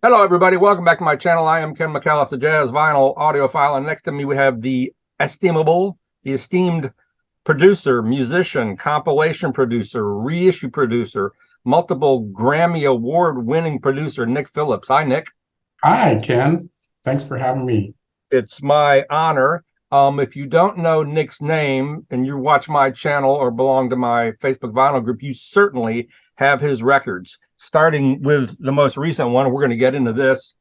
Hello, everybody. Welcome back to my channel. I am Ken McAuliffe, the Jazz Vinyl Audiophile, and next to me we have the esteemed producer, musician, compilation producer, reissue producer, multiple Grammy Award-winning producer, Nick Phillips. Hi, Nick. Hi, Ken. Thanks for having me. It's my honor. If you don't know Nick's name and you watch my channel or belong to my Facebook vinyl group, you certainly have his records. Starting with the most recent one, we're going to get into this.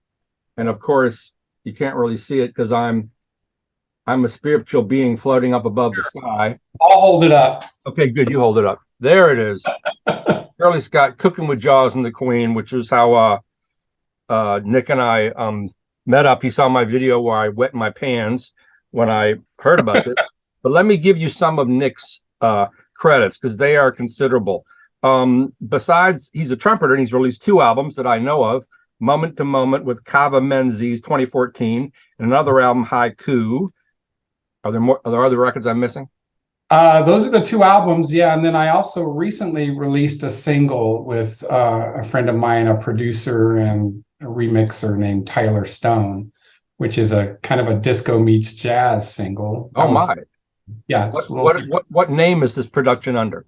And of course, you can't really see it because I'm a spiritual being floating up above the sky. I'll hold it up. Okay, good. You hold it up. There it is. Shirley Scott, Cooking with Jaws and the Queen, which is how Nick and I met up. He saw my video where I wet my pants when I heard about this. But let me give you some of Nick's credits because they are considerable. Besides, he's a trumpeter and he's released two albums that I know of. Moment to Moment with Kava Menzies 2014 and another album, Haiku. Are there other records I'm missing? Those are the two albums, yeah. And then I also recently released a single with a friend of mine, a producer and a remixer named Tyler Stone, which is a kind of a disco meets jazz single. Oh my. Yeah. What name is this production under?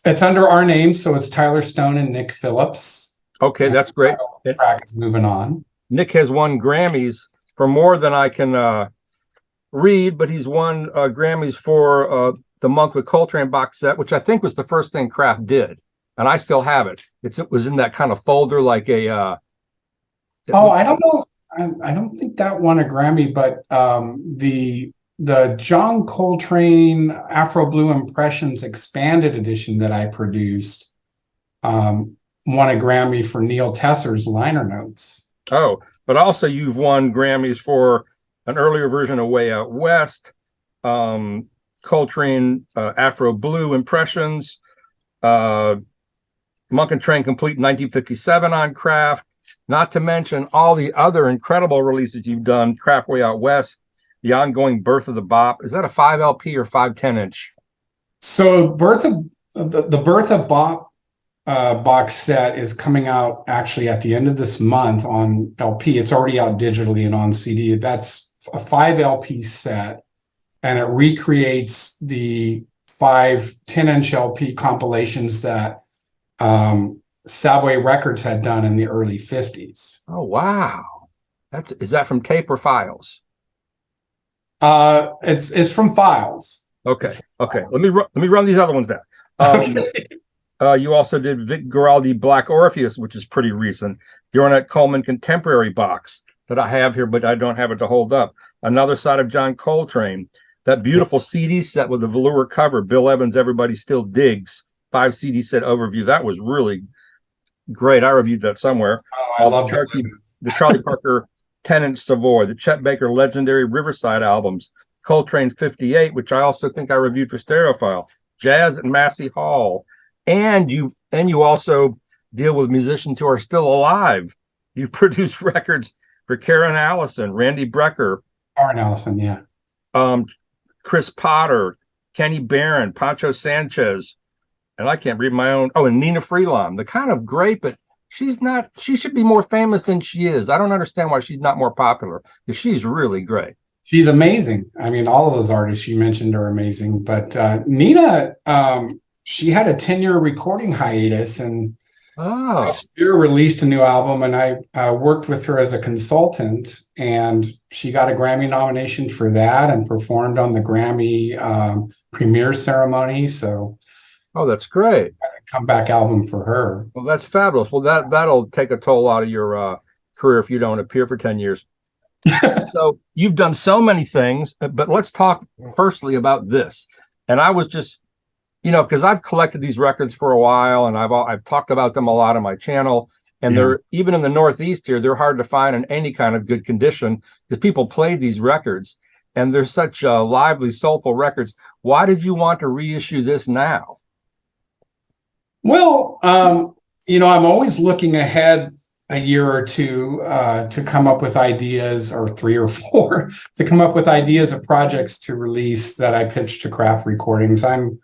It's under our name, so it's Tyler Stone and Nick Phillips. Okay, that's great. The track is Moving On. Nick has won Grammys for more than I can read, but he's won Grammys for the Monk with Coltrane box set, which I think was the first thing Kraft did, and I still have it. It was in that kind of folder, like a. I don't know. I don't think that won a Grammy, but the John Coltrane Afro Blue Impressions expanded edition that I produced won a Grammy for Neil Tesser's liner notes. Oh, but also you've won Grammys for an earlier version of Way Out West, Coltrane Afro Blue Impressions, Monk and Train Complete 1957 on Kraft, not to mention all the other incredible releases you've done, Kraft Way Out West, the ongoing Birth of the Bop. Is that a 5 LP or 510-inch? So the Birth of Bop box set is coming out actually at the end of this month on LP. It's already out digitally and on CD. That's a 5 LP set, and it recreates the 5 10-inch LP compilations that Savoy Records had done in the early 50s. Oh wow. Is that from tape or files? It's from files. Okay. Let me run these other ones down. You also did Vic Guaraldi Black Orpheus, which is pretty recent. The Ornette Coleman Contemporary box that I have here, but I don't have it to hold up. Another Side of John Coltrane. That beautiful CD set with the velour cover, Bill Evans' Everybody Still Digs, 5 CD set overview. That was really great. I reviewed that somewhere. I love the Charlie Parker 10-inch Savoy, the Chet Baker legendary Riverside albums, Coltrane 58, which I also think I reviewed for Stereophile, Jazz at Massey Hall, and you also deal with musicians who are still alive. You've produced records for Karen Allison, Randy Brecker, Karen Allison, yeah, Chris Potter, Kenny Barron, Pancho Sanchez, and I can't read my own. Oh, and Nina Freelon. The kind of great, but she's not. She should be more famous than she is. I don't understand why she's not more popular because she's really great. She's amazing. I mean, all of those artists you mentioned are amazing, but Nina, she had a 10-year recording hiatus, and last year released a new album, and I worked with her as a consultant, and she got a Grammy nomination for that and performed on the Grammy premiere ceremony. So, oh, that's great. A comeback album for her. Well, that's fabulous. Well, that'll take a toll out of your career if you don't appear for 10 years. So you've done so many things, but let's talk firstly about this. And I was just, because I've collected these records for a while, and I've talked about them a lot on my channel. And they're even in the Northeast here, they're hard to find in any kind of good condition because people played these records, and they're such lively, soulful records. Why did you want to reissue this now? Well, I'm always looking ahead a year or two to come up with ideas, or 3 or 4, to come up with ideas of projects to release that I pitch to Kraft Recordings. I'm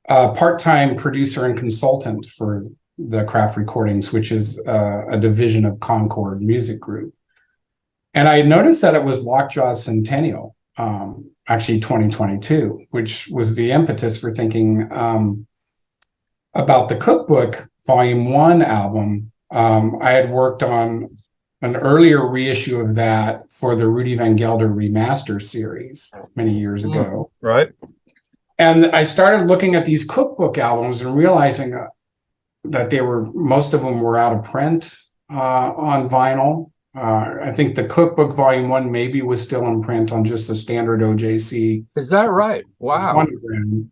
a part-time producer and consultant for the Craft Recordings, which is a division of Concord Music Group. And I noticed that it was Lockjaw's centennial, actually 2022, which was the impetus for thinking about the Cookbook Volume 1 album. I had worked on an earlier reissue of that for the Rudy Van Gelder Remaster series many years ago. Right. And I started looking at these cookbook albums and realizing that most of them were out of print on vinyl. I think the Cookbook Volume 1 maybe was still in print on just a standard OJC. Is that right? Wow. 20 gram.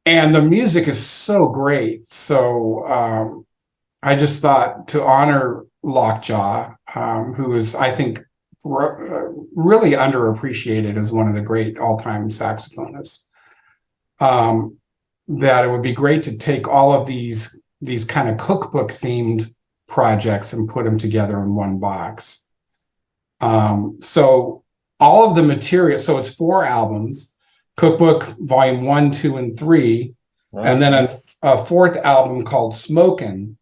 And the music is so great. So I just thought to honor Lockjaw, who is, I think, really underappreciated as one of the great all-time saxophonists, that it would be great to take all of these kind of cookbook themed projects and put them together in one box. So all of the material, so it's 4 albums, Cookbook Volume 1, 2, and 3, and then a 4th album called Smokin',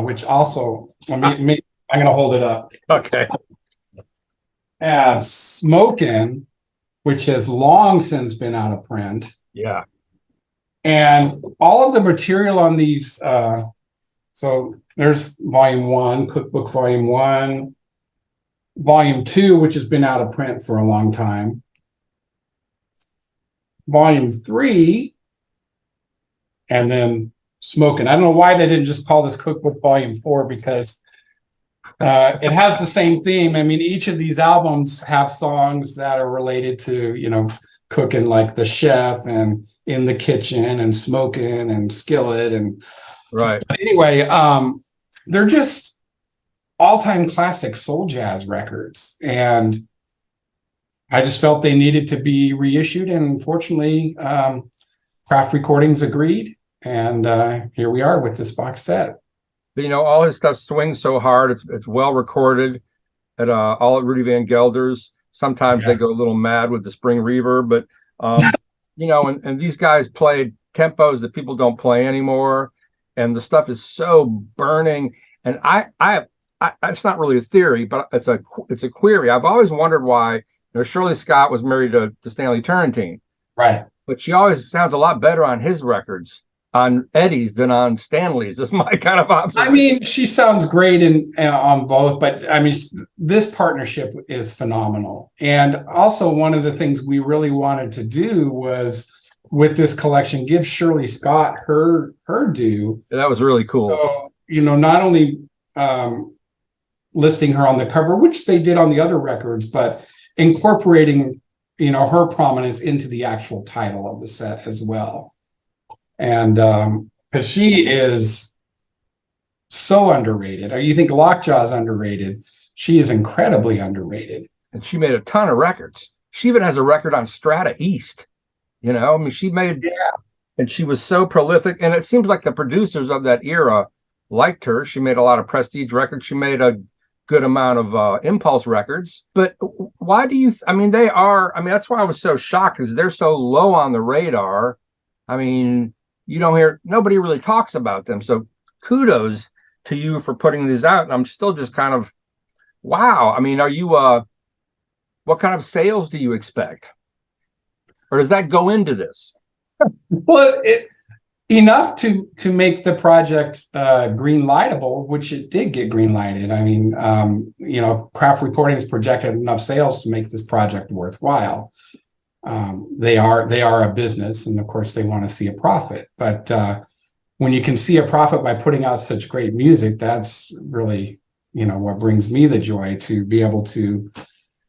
which also, I'm going to hold it up. Okay. Smokin', which has long since been out of print. Yeah. And all of the material on these, so there's Volume 1, Cookbook Volume 1, Volume 2, which has been out of print for a long time, Volume 3, and then Smokin'. I don't know why they didn't just call this Cookbook Volume 4, because it has the same theme. I mean, each of these albums have songs that are related to, cooking, like The Chef and In the Kitchen and Smokin' and Skillet. And right. But anyway, they're just all-time classic soul jazz records. And I just felt they needed to be reissued. And fortunately, Craft Recordings agreed. And here we are with this box set. But, all his stuff swings so hard. It's well recorded at all at Rudy Van Gelder's. Sometimes they go a little mad with the spring reverb, but and these guys played tempos that people don't play anymore, and the stuff is so burning. And I it's not really a theory, but it's a query. I've always wondered why. Shirley Scott was married to Stanley Turrentine, right? But she always sounds a lot better on his records, on Eddie's, than on Stanley's. That's my kind of observation. I mean, she sounds great on both, but I mean, this partnership is phenomenal. And also, one of the things we really wanted to do was, with this collection, give Shirley Scott her due. That was really cool. So, not only listing her on the cover, which they did on the other records, but incorporating, her prominence into the actual title of the set as well. And because she is so underrated. You think Lockjaw is underrated? She is incredibly underrated. And she made a ton of records. She even has a record on Strata East. I mean, she made, and she was so prolific. And it seems like the producers of that era liked her. She made a lot of prestige records. She made a good amount of impulse records. But why do you, they are, that's why I was so shocked, because they're so low on the radar. I mean, you don't hear, nobody really talks about them. So kudos to you for putting these out. And I'm still just kind of, wow. I mean, are you, what kind of sales do you expect? Or does that go into this? Well, enough to make the project green lightable, which it did get green lighted. I mean, Craft Recordings projected enough sales to make this project worthwhile. They are a business, and of course they want to see a profit. But when you can see a profit by putting out such great music, that's really, what brings me the joy, to be able to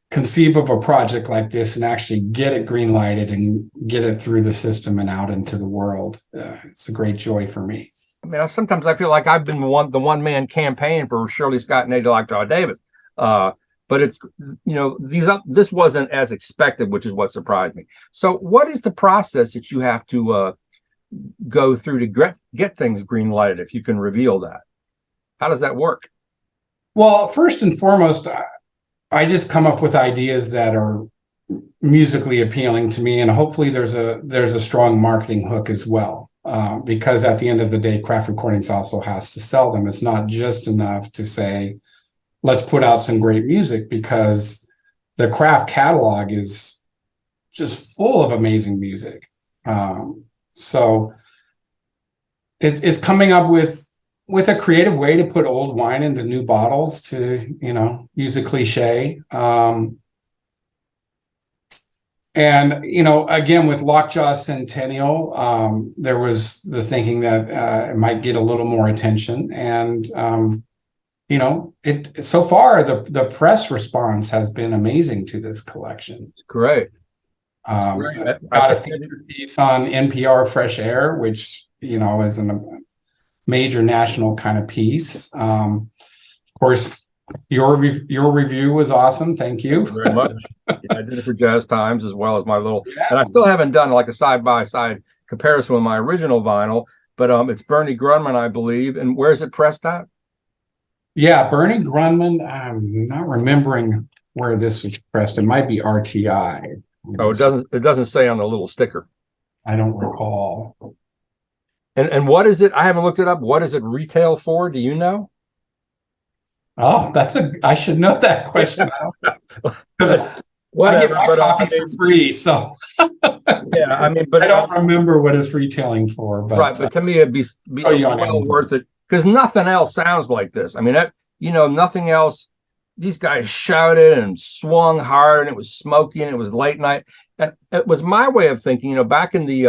conceive of a project like this and actually get it green lighted and get it through the system and out into the world. It's a great joy for me. Sometimes I feel like I've been the one man campaign for Shirley Scott and Eddie Lockjaw Davis. But it's, this wasn't as expected, which is what surprised me. So what is the process that you have to go through to get things green lighted, if you can reveal that? How does that work? Well, first and foremost, I just come up with ideas that are musically appealing to me, and hopefully there's a strong marketing hook as well. because at the end of the day, Craft Recordings also has to sell them. It's not just enough to say, let's put out some great music, because the Craft catalog is just full of amazing music. So it's coming up with a creative way to put old wine into new bottles, to, use a cliche. And, again, with Lockjaw Centennial, there was the thinking that it might get a little more attention. And, so far, the press response has been amazing to this collection. Great. Got a featured piece on NPR Fresh Air, which, is a major national kind of piece. Of course, your review was awesome. Thank you very much. Yeah, I did it for Jazz Times, as well as my little, and I still haven't done like a side-by-side comparison with my original vinyl, but it's Bernie Grunman, I believe. And where's it pressed at? Yeah, Bernie Grunman. I'm not remembering where this was pressed. It might be RTI. Oh, it doesn't say on the little sticker. I don't recall. And what is it? I haven't looked it up. What is it retail for? Do you know? Oh, I should know that question, because I get my copy for free. So yeah, I mean, but I don't remember what it's retailing for. But, right, but to me, it'd be well worth it, because nothing else sounds like this. I mean, nothing else. These guys shouted and swung hard, and it was smoky, and it was late night. And it was my way of thinking. Back in the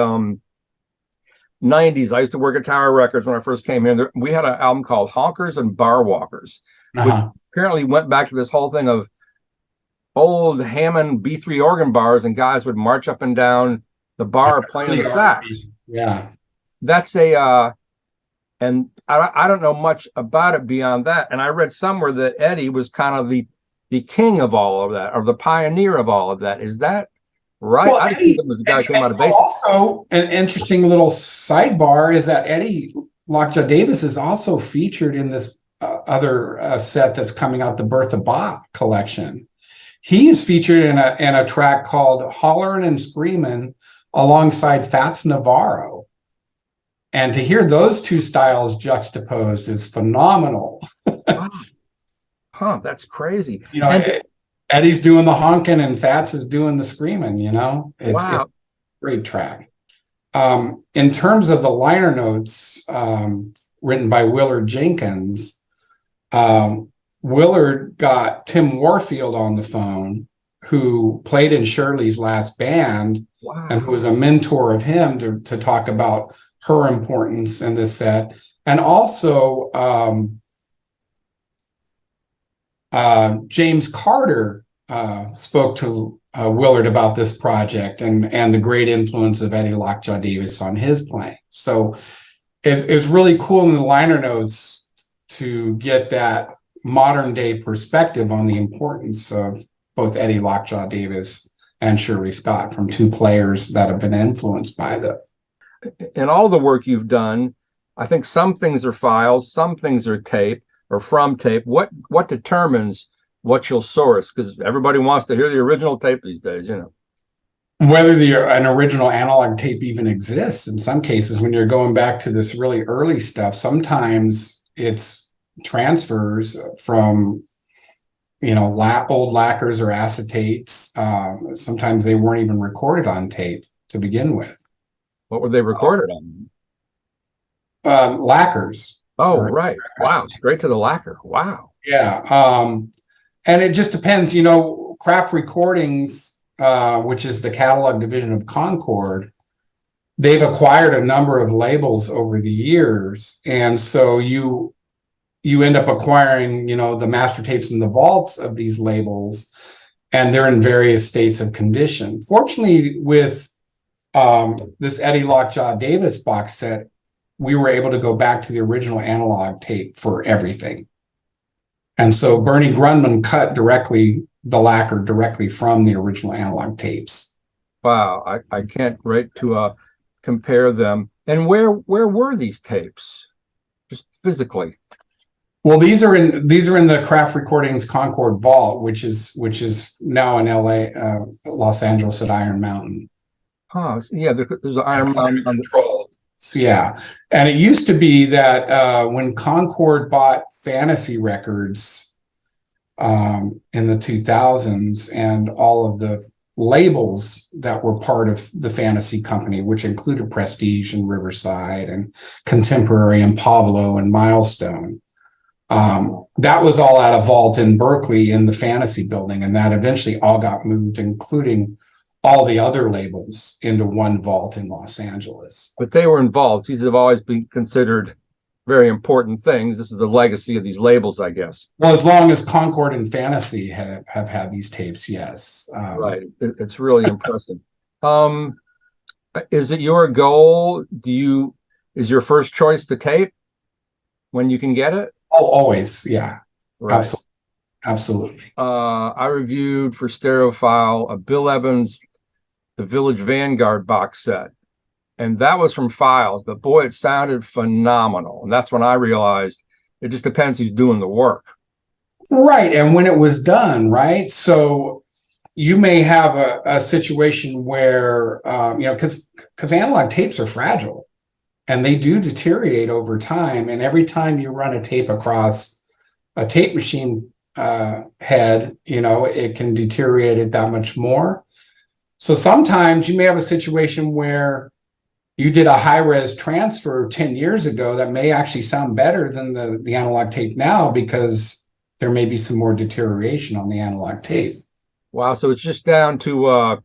90s, I used to work at Tower Records when I first came here. We had an album called Honkers and Bar Walkers, which apparently went back to this whole thing of old Hammond B3 organ bars, and guys would march up and down the bar playing the sax. Yeah, that's and I don't know much about it beyond that. And I read somewhere that Eddie was kind of the king of all of that, or the pioneer of all of that. Is that right? Well, I think he was the guy who came out of basic. Also, an interesting little sidebar is that Eddie Lockjaw Davis is also featured in this other set that's coming out, the Birth of Bop collection. He is featured in a track called Hollerin' and Screamin' alongside Fats Navarro. And to hear those two styles juxtaposed is phenomenal. Wow. Huh, that's crazy. Eddie's doing the honking and Fats is doing the screaming, It's a great track. In terms of the liner notes written by Willard Jenkins, Willard got Tim Warfield on the phone, who played in Shirley's last band, and who was a mentor of him, to talk about her importance in this set. And also James Carter spoke to Willard about this project and the great influence of Eddie Lockjaw Davis on his playing. So it's really cool in the liner notes to get that modern day perspective on the importance of both Eddie Lockjaw Davis and Shirley Scott, from two players that have been influenced by them. In all the work you've done, I think some things are files, some things are tape or from tape. What determines what you'll source? Because everybody wants to hear the original tape these days, Whether an original analog tape even exists. In some cases, when you're going back to this really early stuff, sometimes it's transfers from old lacquers or acetates. Sometimes they weren't even recorded on tape to begin with. What were they recorded on? Lacquers. Oh, right. Wow. Straight to the lacquer. Wow. Yeah. And it just depends, Craft Recordings, which is the catalog division of Concord, they've acquired a number of labels over the years. And so you end up acquiring, the master tapes in the vaults of these labels, and they're in various states of condition. Fortunately, with this Eddie Lockjaw Davis box set, we were able to go back to the original analog tape for everything. And so Bernie Grunman cut the lacquer directly from the original analog tapes. Wow, I can't wait to compare them. And where were these tapes, just physically? Well, these are in the Craft Recordings Concord Vault, which is now in LA, Los Angeles at Iron Mountain. Yeah, there's an Iron Mountain. Controlled. So yeah, and it used to be that when Concord bought Fantasy Records in the 2000s, and all of the labels that were part of the Fantasy Company, which included Prestige and Riverside and Contemporary and Pablo and Milestone, that was all at a vault in Berkeley in the Fantasy Building, and that eventually all got moved, including all the other labels, into one vault in Los Angeles. But they were involved. These have always been considered very important things. This is the legacy of these labels, I guess. Well, as long as Concord and Fantasy have had these tapes, yes. Right. It's really impressive. Is it your goal? Is your first choice the tape when you can get it? Oh, always. Yeah. Right. Absolutely. Absolutely. I reviewed for Stereophile a Bill Evans The Village Vanguard box set, and that was from Files, but boy, it sounded phenomenal. And that's when I realized it just depends who's doing the work. Right. And when it was done, right? So you may have a situation where, because analog tapes are fragile and they do deteriorate over time. And every time you run a tape across a tape machine head, it can deteriorate it that much more. So sometimes you may have a situation where you did a high-res transfer 10 years ago that may actually sound better than the analog tape now, because there may be some more deterioration on the analog tape. Wow. So it's just down to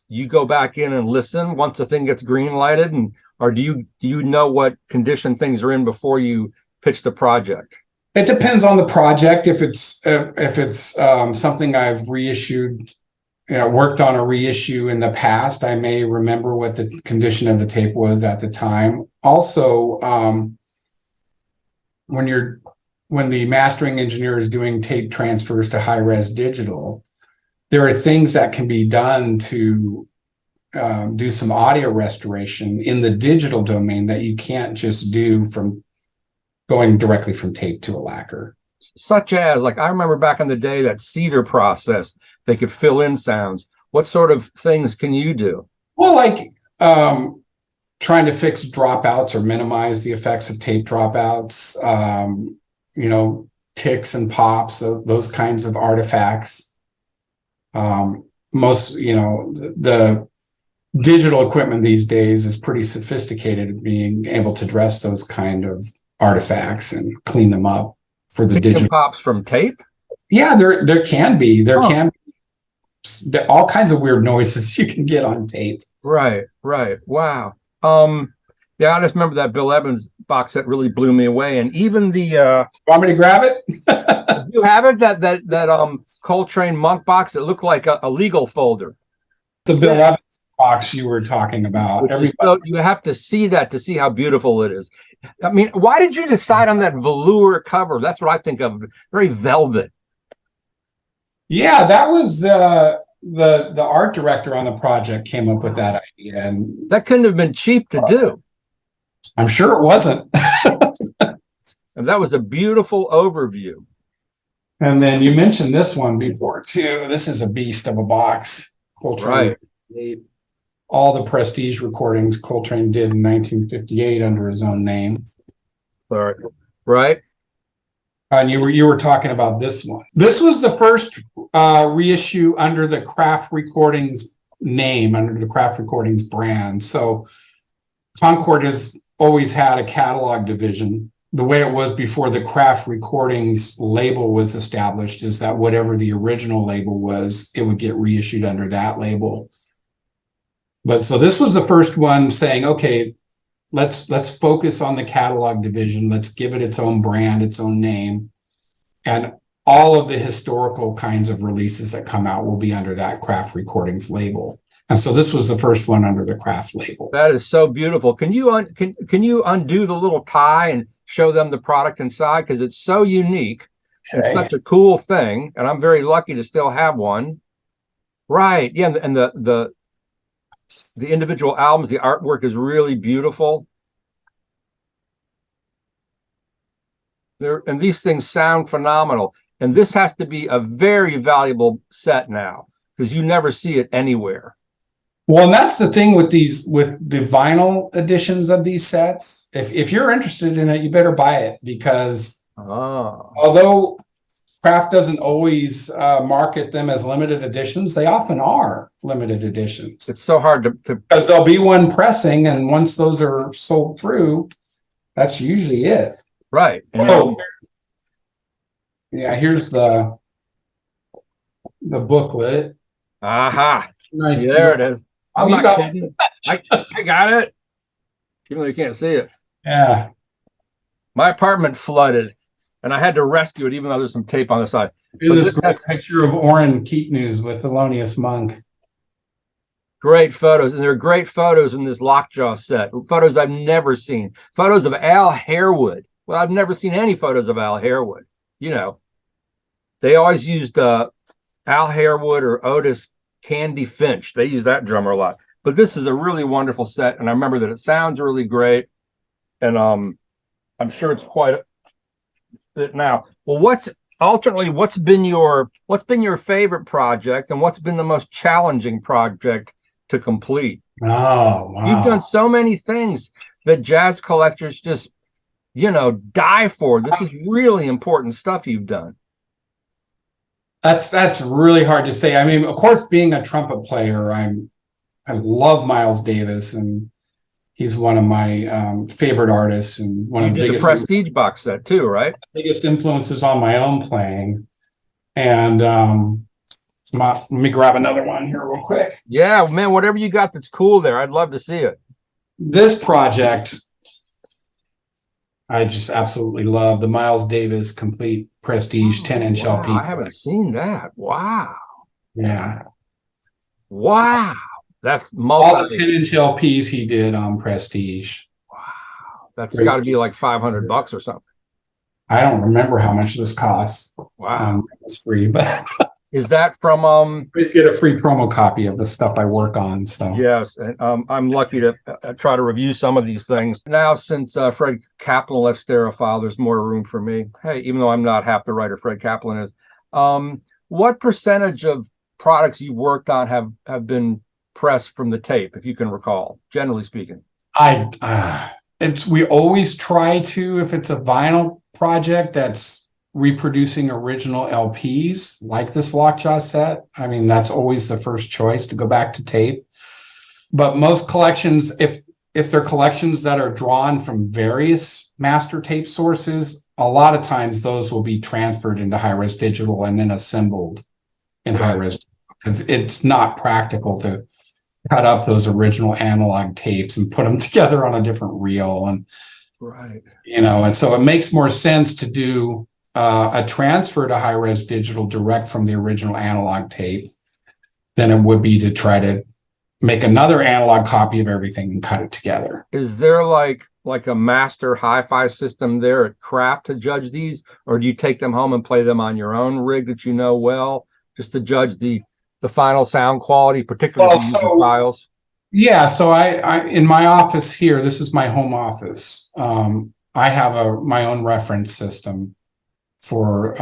you go back in and listen once the thing gets green lighted, or do you know what condition things are in before you pitch the project? It depends on the project. If it's something I've reissued, worked on a reissue in the past, I may remember what the condition of the tape was at the time. Also, when the mastering engineer is doing tape transfers to high-res digital, there are things that can be done to do some audio restoration in the digital domain that you can't just do from going directly from tape to a lacquer. Such as, like, I remember back in the day, that cedar process, they could fill in sounds. What sort of things can you do? Well, like trying to fix dropouts or minimize the effects of tape dropouts, ticks and pops, those kinds of artifacts. The digital equipment these days is pretty sophisticated at being able to address those kind of artifacts and clean them up for the digital pops from tape. Yeah, there can be all kinds of weird noises you can get on tape. Right. Wow. Yeah, I just remember that Bill Evans box set really blew me away, and even the want me to grab it? You have it, that Coltrane Monk box. It looked like a legal folder. The Bill Evans box you were talking about. So you have to see that to see how beautiful it is. I mean, why did you decide on that velour cover? That's what I think of, very velvet. Yeah, that was the art director on the project came up with that idea, and that couldn't have been cheap to do. I'm sure it wasn't. And that was a beautiful overview. And then you mentioned this one before too. This is a beast of a box. Coltrane, right. All the Prestige recordings Coltrane did in 1958 under his own name. Right. And you were talking about this one. This was the first reissue under the Craft Recordings name, under the Craft Recordings brand. So Concord has always had a catalog division. The way it was before the Craft Recordings label was established is that whatever the original label was, it would get reissued under that label. But so this was the first one saying, okay, let's focus on the catalog division. Let's give it its own brand, its own name. And all of the historical kinds of releases that come out will be under that Craft Recordings label. And so this was the first one under the Craft label. That is so beautiful. Can you undo the little tie and show them the product inside? Because it's so unique. Okay. It's such a cool thing. And I'm very lucky to still have one. Right. Yeah. And the individual albums, the artwork is really beautiful. And these things sound phenomenal. And this has to be a very valuable set now, because you never see it anywhere. Well, and that's the thing with the vinyl editions of these sets. If you're interested in it, you better buy it, because although Kraft doesn't always market them as limited editions, they often are limited editions. It's so hard to because there'll be one pressing, and once those are sold through, that's usually it. Right. And yeah, here's the booklet. aha. Nice. Yeah, there it is. I'm you not kidding. I got it. Even though you can't see it. Yeah. My apartment flooded, and I had to rescue it, even though there's some tape on the side. Here's this great picture of Orrin Keepnews with Thelonious Monk. Great photos, and there are great photos in this Lockjaw set. Photos I've never seen. Photos of Al Harewood. Well, I've never seen any photos of Al Harewood. You know, they always used Al Harewood or Otis Candy Finch. They use that drummer a lot. But this is a really wonderful set, and I remember that it sounds really great, and I'm sure it's quite it now. Well, what's been your favorite project, and what's been the most challenging project to complete? Oh, wow. You've done so many things that jazz collectors just, die for. This is really important stuff you've done. That's really hard to say. I mean, of course, being a trumpet player, I love Miles Davis, and he's one of my favorite artists, and one of the biggest Prestige box set too, right? Biggest influences on my own playing. And let me grab another one here real quick. Yeah, man, whatever you got that's cool there, I'd love to see it. This project, I just absolutely love the Miles Davis Complete Prestige 10-inch LP. I haven't seen that. Wow. Yeah. Wow. That's all the 10-inch LPs he did on Prestige. Wow. That's got to be like $500 or something. I don't remember how much this costs. Wow. It's free, but is that from always get a free promo copy of the stuff I work on. So yes, and I'm lucky to try to review some of these things now. Since Fred Kaplan left Stereophile, there's more room for me. Hey, even though I'm not half the writer Fred Kaplan is. What percentage of products you worked on have been pressed from the tape, if you can recall, generally speaking? We always try to, if it's a vinyl project that's reproducing original LPs like this Lockjaw set, I mean, that's always the first choice, to go back to tape. But most collections, if they're collections that are drawn from various master tape sources, a lot of times those will be transferred into high-res digital and then assembled in high-res, because it's not practical to cut up those original analog tapes and put them together on a different reel. And and so it makes more sense to do a transfer to high-res digital direct from the original analog tape than it would be to try to make another analog copy of everything and cut it together. Is there like a master hi-fi system there at Kraft to judge these, or do you take them home and play them on your own rig that you know well, just to judge the final sound quality, particularly files? Yeah, so I in my office here, this is my home office. I have my own reference system for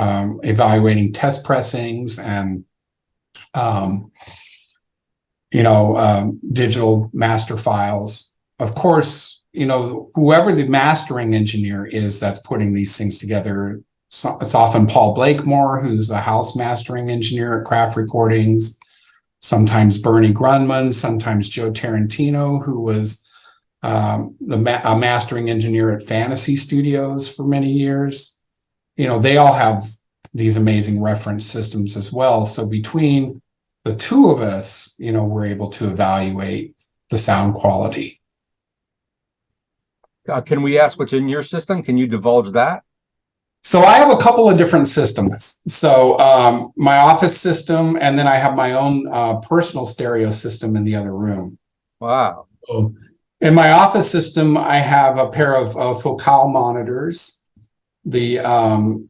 evaluating test pressings and digital master files. Of course, whoever the mastering engineer is that's putting these things together, it's often Paul Blakemore, who's a house mastering engineer at Kraft Recordings, sometimes Bernie Grunman, sometimes Joe Tarantino, who was a mastering engineer at Fantasy Studios for many years. They all have these amazing reference systems as well. So between the two of us, we're able to evaluate the sound quality. Can we ask what's in your system? Can you divulge that? So I have a couple of different systems. So my office system, and then I have my own personal stereo system in the other room. Wow. So in my office system, I have a pair of Focal monitors. The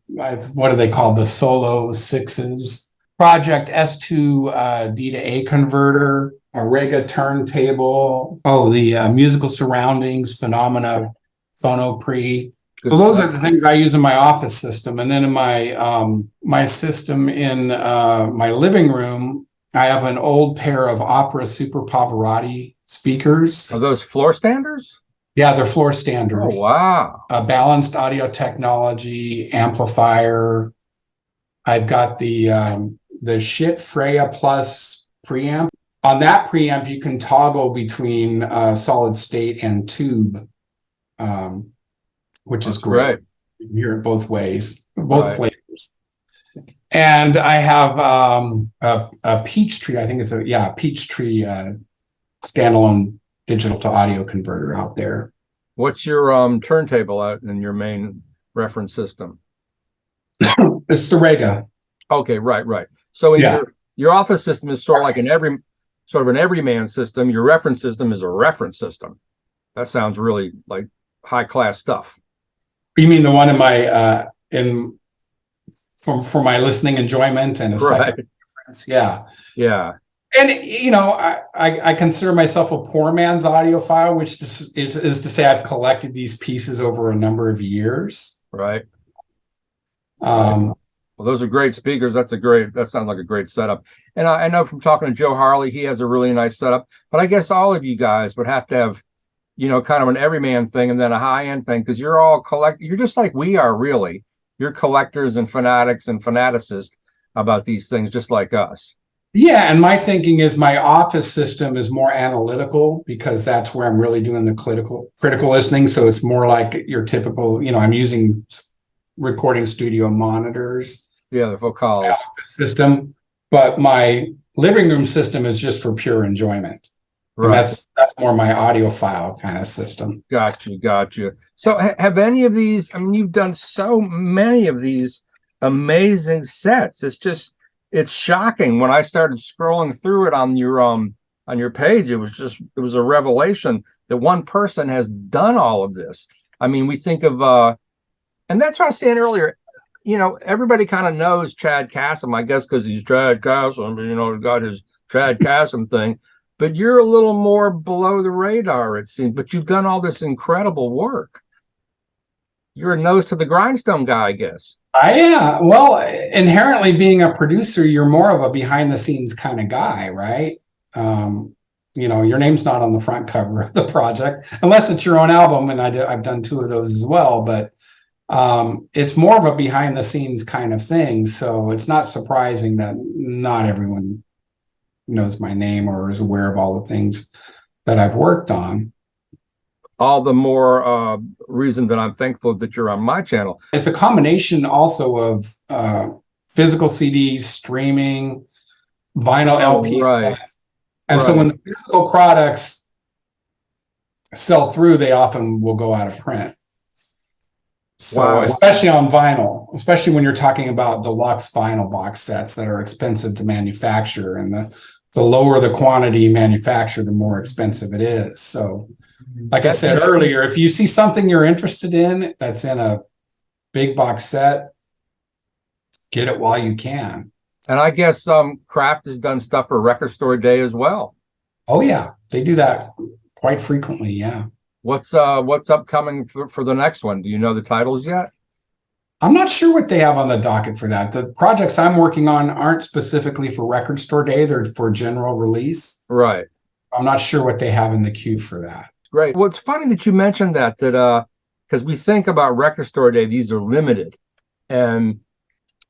what do they call the Solo 6s? Project S2 D to A converter, a Rega turntable. The musical surroundings, Phenomena, Phonopre. So those are the things I use in my office system. And then in my system in my living room, I have an old pair of Opera Super Pavarotti speakers. Are those floor standers? Yeah, they're floor Oh, standers. wow. Balanced audio technology, amplifier. I've got the Shit Freya Plus preamp. On that preamp, you can toggle between solid state and tube, which is great. You can hear it both ways, both flavors. And I have a Peachtree. I think it's a Peachtree standalone digital to audio converter out there. What's your turntable out in your main reference system? It's the Rega. Okay, right. So in your office system is sort of like an everyman system. Your reference system is a reference system. That sounds really like high class stuff. You mean the one in my for my listening enjoyment and a second reference? Yeah. And I consider myself a poor man's audiophile, which is to say I've collected these pieces over a number of years. Right. Well, those are great speakers. That sounds like a great setup. And I know from talking to Joe Harley, he has a really nice setup. But I guess all of you guys would have to have, kind of an everyman thing and then a high-end thing, because you're all you're just like we are, really. You're collectors and fanatics and fanaticists about these things, just like us. Yeah, and my thinking is my office system is more analytical because that's where I'm really doing the critical listening. So it's more like your typical, I'm using recording studio monitors. Yeah, the Vocals office system, but my living room system is just for pure enjoyment. Right. And that's more my audiophile kind of system. Gotcha. So have any of these? I mean, you've done so many of these amazing sets. It's shocking. When I started scrolling through it on your page, it was a revelation that one person has done all of this. I mean, we think of and that's what I was saying earlier. Everybody kind of knows Chad Kassem, I guess, because he's Chad Kassem, got his Chad Kassem thing. But you're a little more below the radar, it seems. But you've done all this incredible work. You're a nose to the grindstone guy, I guess. Well, inherently being a producer, you're more of a behind the scenes kind of guy, right? Your name's not on the front cover of the project, unless it's your own album, and I've done 2 of those as well. But it's more of a behind the scenes kind of thing. So it's not surprising that not everyone knows my name or is aware of all the things that I've worked on. All the more reason that I'm thankful that you're on my channel. It's a combination also of physical CDs, streaming, vinyl LPs. Right. And so when the physical products sell through, they often will go out of print. So especially on vinyl, especially when you're talking about deluxe vinyl box sets that are expensive to manufacture, and the lower the quantity manufactured, the more expensive it is. So like I said earlier, if you see something you're interested in that's in a big box set, get it while you can. And I guess Kraft has done stuff for Record Store Day as well. Oh yeah, they do that quite frequently. Yeah. What's upcoming for the next one? Do you know the titles yet? I'm not sure what they have on the docket for that. The projects I'm working on aren't specifically for Record Store Day. They're for general release. Right. I'm not sure what they have in the queue for that. Great. Well, it's funny that you mentioned that because we think about Record Store Day, these are limited. And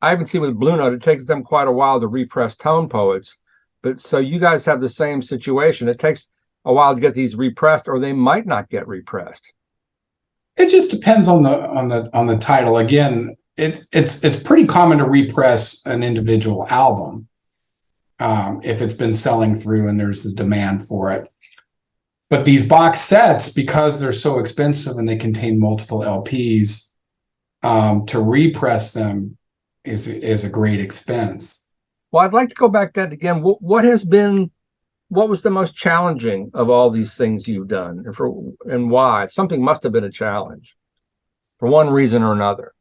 I haven't seen with Blue Note, it takes them quite a while to repress Tone Poets. But so you guys have the same situation. It takes a while to get these repressed, or they might not get repressed. It just depends on the title. Again, it's pretty common to repress an individual album if it's been selling through and there's the demand for it. But these box sets, because they're so expensive and they contain multiple LPs, to repress them is a great expense. Well, I'd like to go back to that again. What was the most challenging of all these things you've done, and why? Something must have been a challenge for one reason or another.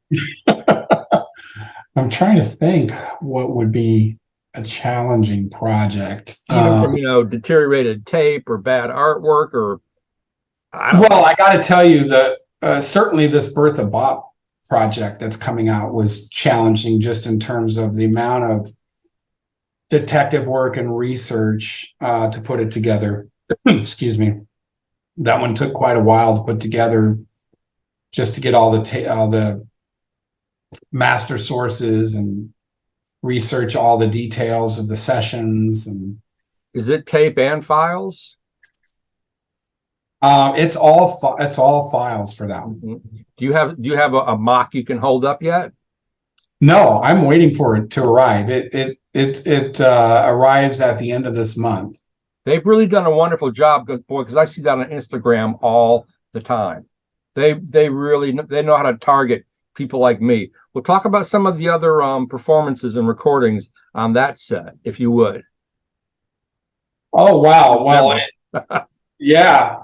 I'm trying to think what would be a challenging project. Even from, deteriorated tape or bad artwork, or I got to tell you that certainly this Birth of Bop project that's coming out was challenging, just in terms of the amount of detective work and research to put it together. Excuse me. That one took quite a while to put together, just to get all the master sources and research all the details of the sessions. And Is it tape and files? it's all files for that one. Mm-hmm. Do you have a mock you can hold up yet? No, I'm waiting for it to arrive. It arrives at the end of this month. They've really done a wonderful job, because I see that on Instagram all the time. They know how to target people like me. We'll talk about some of the other performances and recordings on that set, if you would. Oh wow! Well, yeah.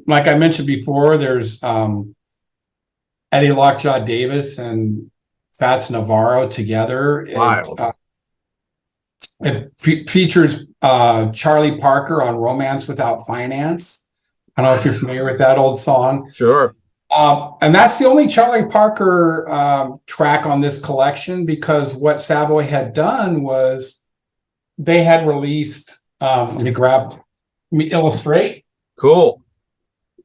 Like I mentioned before, there's Eddie Lockjaw Davis and Fats Navarro together. It features Charlie Parker on Romance Without Finance. I don't know if you're familiar with that old song. Sure. And that's the only Charlie Parker track on this collection, because what Savoy had done was they had released, let me illustrate. Cool.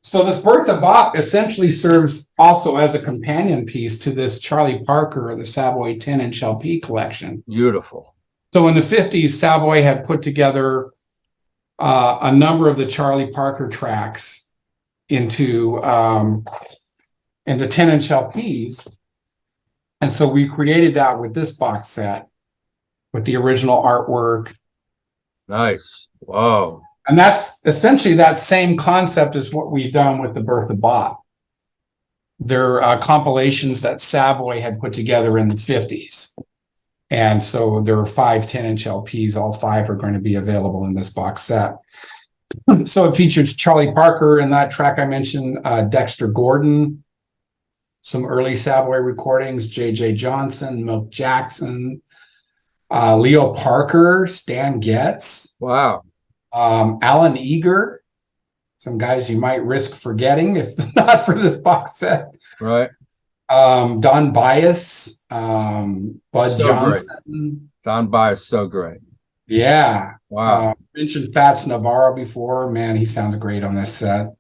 So this Birth of Bop essentially serves also as a companion piece to this Charlie Parker, the Savoy 10-inch LP collection. Beautiful. So in the 50s, Savoy had put together a number of the Charlie Parker tracks into 10-inch LPs. And so we created that with this box set with the original artwork. Nice. Whoa. And that's essentially that same concept as what we've done with the Birth of Bop. They're compilations that Savoy had put together in the 50s. And so there are 5 10-inch LPs. All 5 are going to be available in this box set. So it features Charlie Parker in that track I mentioned, Dexter Gordon, some early Savoy recordings, J.J. Johnson, Milk Jackson, Leo Parker, Stan Getz. Wow. Alan Eager, some guys you might risk forgetting if not for this box set. Right. Don Bias, Bud So Johnson. Great. Don Bias, so great. Yeah. Wow. Mentioned Fats Navarro before. Man, he sounds great on this set.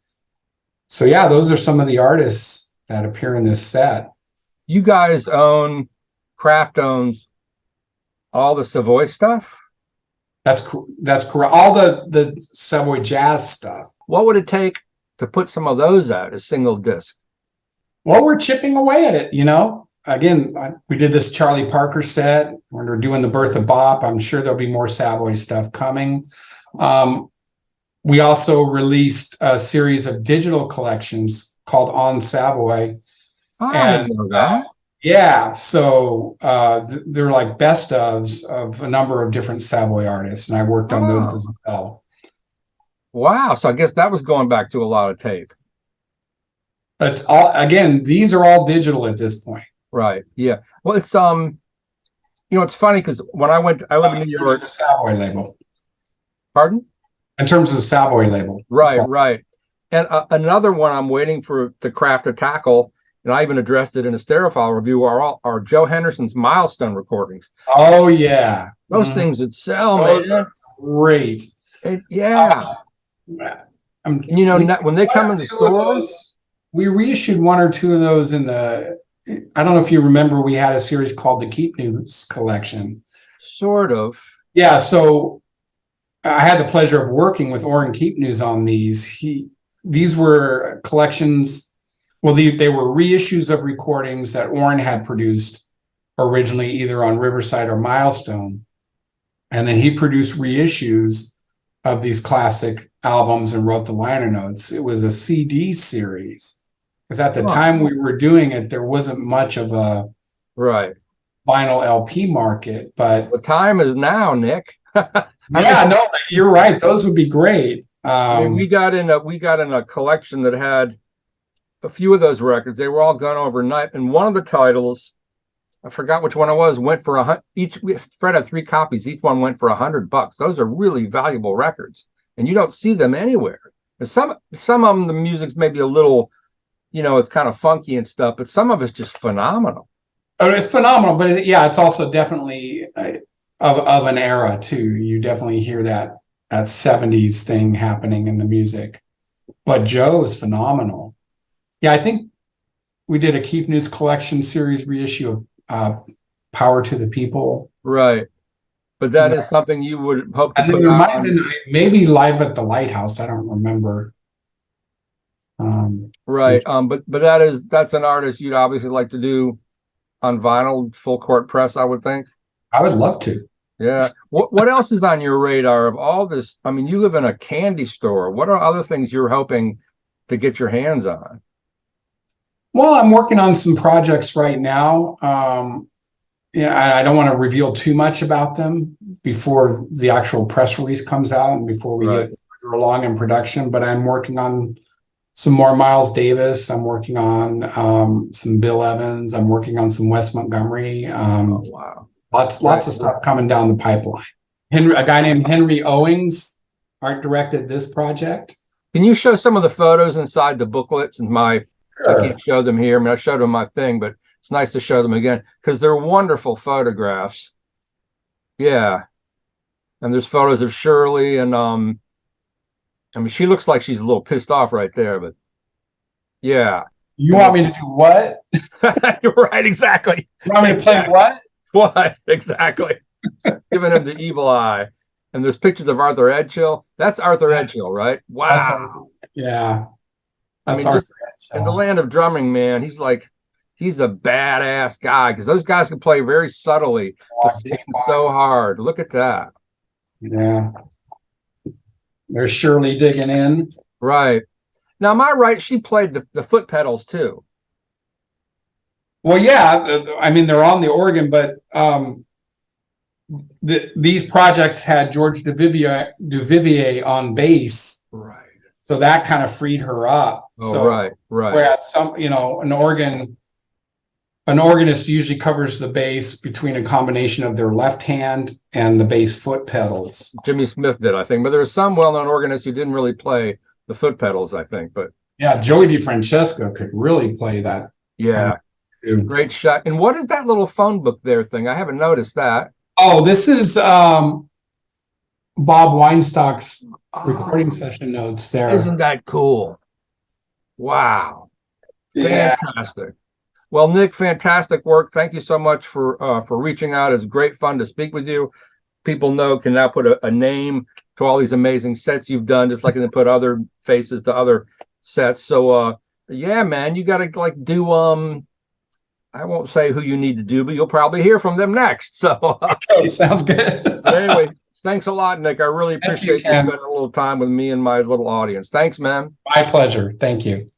So yeah, those are some of the artists that appear in this set. You guys Kraft owns all the Savoy stuff? That's correct. All the Savoy jazz stuff. What would it take to put some of those out as single disc? Well, we're chipping away at it, Again, we did this Charlie Parker set. We're doing the Birth of Bop. I'm sure there'll be more Savoy stuff coming. We also released a series of digital collections called On Savoy. Oh, I didn't know that. Yeah, so they're like best ofs of a number of different Savoy artists, and I worked on those as well. Wow, so I guess that was going back to a lot of tape. It's all, again, these are all digital at this point. Right. Yeah. Well, it's it's funny because when I live in New York. The Savoy label. Pardon? In terms of the Savoy label. Right, right. And another one I'm waiting for the Kraft to tackle, and I even addressed it in a Stereophile review, are Joe Henderson's Milestone recordings. Oh yeah. Those things that sell, Those man. are great. Yeah. And, when they come in the stores. We reissued 1 or 2 of those in the, I don't know if you remember, we had a series called the Keep News collection. Sort of. Yeah, so I had the pleasure of working with Orrin Keep News on these. These were collections, well, they were reissues of recordings that Orrin had produced originally either on Riverside or Milestone. And then he produced reissues of these classic albums and wrote the liner notes. It was a CD series. Because at the time we were doing it, there wasn't much of a vinyl LP market. But the time is now, Nick. No, you're right. Those would be great. We got in a collection that had a few of those records. They were all gone overnight, and one of the titles, I forgot which one it was, went for Fred had 3 copies. Each one went for $100. Those are really valuable records, and you don't see them anywhere. And some of them, the music's maybe a little, it's kind of funky and stuff, but some of it's just phenomenal. Oh, it's phenomenal, but it's also definitely of an era too. You definitely hear that 70s thing happening in the music. But Joe is phenomenal. Yeah, I think we did a Keep News Collection series reissue of Power to the People. Right. But that is something you would hope to And then put there out might have on. been maybe Live at the Lighthouse. I don't remember. Right. But that's an artist you'd obviously like to do on vinyl, full court press, I would think. I would love to. Yeah. What else is on your radar of all this? I mean, you live in a candy store. What are other things you're hoping to get your hands on? Well, I'm working on some projects right now. Yeah, I don't want to reveal too much about them before the actual press release comes out and before we Right. get further along in production. But I'm working on some more Miles Davis. I'm working on some Bill Evans. I'm working on some Wes Montgomery. Oh, wow. Lots of stuff coming down the pipeline. A guy named Henry Owings art directed this project. Can you show some of the photos inside the booklets? And I Sure. can't show them here. I mean, I showed them my thing, but it's nice to show them again because they're wonderful photographs. Yeah. And there's photos of Shirley and I mean, she looks like she's a little pissed off right there, but yeah. You want me to do what? You're right, exactly. You want me to play what? What? Exactly. Giving him the evil eye. And there's pictures of Arthur Edgehill. That's Arthur Edgehill, right? Wow. Yeah. That's I mean, Arthur. in the land of drumming, man, he's a badass guy because those guys can play very subtly, but so hard. Look at that. Yeah. There's Shirley digging in. Right. Now, am I right? She played the foot pedals too. Well, yeah. I mean, they're on the organ, but these projects had George Duvivier on bass. Right. So that kind of freed her up. Oh, so, right. Whereas an organist usually covers the bass between a combination of their left hand and the bass foot pedals. Jimmy Smith did, I think, but there are some well-known organists who didn't really play the foot pedals, I think. But yeah, Joey DeFrancesco could really play that. Yeah, great shot. And what is that little phone book there thing? I haven't noticed that. Oh, this is Bob Weinstock's recording session notes there. Isn't that cool? Wow. Yeah. Fantastic. Well, Nick, fantastic work. Thank you so much for reaching out. It's great fun to speak with you. People can now put a name to all these amazing sets you've done, just like they put other faces to other sets. So yeah, man, you gotta do I won't say who you need to do, but you'll probably hear from them next. So okay, sounds good. Anyway, thanks a lot, Nick. I really appreciate you spending a little time with me and my little audience. Thanks, man. My pleasure. Thank you.